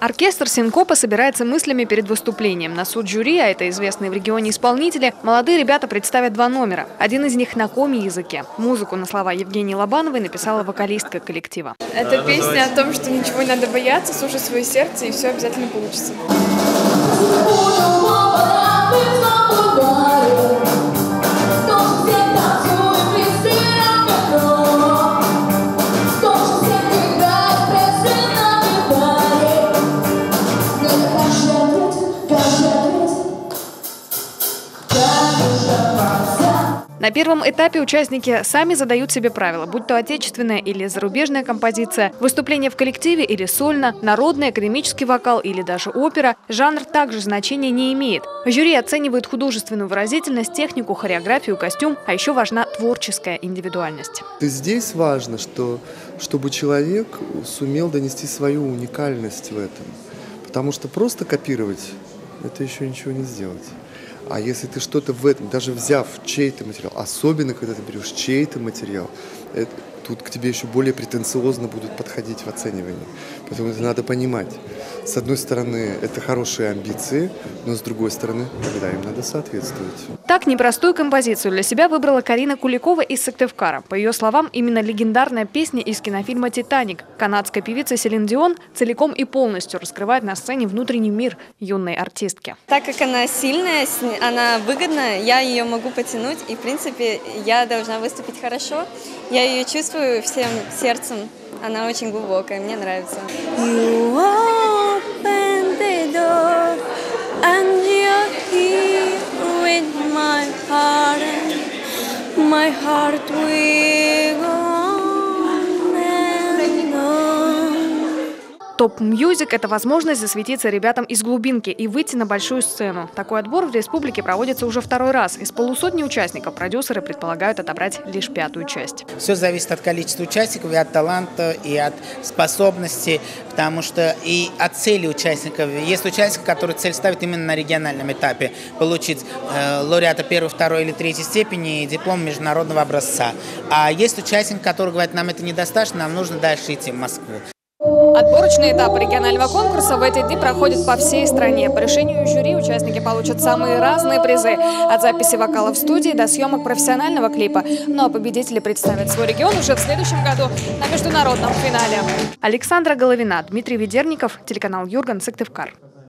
Оркестр Синкопа собирается мыслями перед выступлением. На суд жюри, а это известные в регионе исполнители, молодые ребята представят 2 номера. Один из них на коми-языке. Музыку на слова Евгении Лобановой написала вокалистка коллектива. Это песня о том, что ничего не надо бояться, слушай свое сердце, и все обязательно получится. На первом этапе участники сами задают себе правила, будь то отечественная или зарубежная композиция, выступление в коллективе или сольно, народный, академический вокал или даже опера. Жанр также значения не имеет. Жюри оценивает художественную выразительность, технику, хореографию, костюм, а еще важна творческая индивидуальность. Здесь важно, чтобы человек сумел донести свою уникальность в этом, потому что просто копировать – это еще ничего не сделать. А если ты что-то в этом, даже взяв чей-то материал, особенно когда ты берешь чей-то материал, тут к тебе еще более претенциозно будут подходить в оценивании. Поэтому это надо понимать. С одной стороны, это хорошие амбиции, но с другой стороны, когда им надо соответствовать. Так, непростую композицию для себя выбрала Карина Куликова из Сыктывкара. По ее словам, именно легендарная песня из кинофильма «Титаник». Канадская певица Селин Дион целиком и полностью раскрывает на сцене внутренний мир юной артистки. Так как она сильная, она выгодная, я ее могу потянуть, и в принципе я должна выступить хорошо. Я ее чувствую всем сердцем. Она очень глубокая, мне нравится. You open the door and you're here with my heart, and my heart will go on and on. Топ-мьюзик – это возможность засветиться ребятам из глубинки и выйти на большую сцену. Такой отбор в республике проводится уже 2-й раз. Из полусотни участников продюсеры предполагают отобрать лишь 5-ю часть. Все зависит от количества участников, и от таланта, и от способностей, потому что и от цели участников. Есть участники, которые цель ставят именно на региональном этапе – получить лауреата 1-й, 2-й или 3-й степени и диплом международного образца. А есть участники, которые говорят, нам это недостаточно, нам нужно дальше идти в Москву. Отборочный этап регионального конкурса в эти дни проходит по всей стране. По решению жюри участники получат самые разные призы. От записи вокала в студии до съемок профессионального клипа. Ну а победители представят свой регион уже в следующем году на международном финале. Александра Головина, Дмитрий Ведерников, телеканал Юрган, Сыктывкар.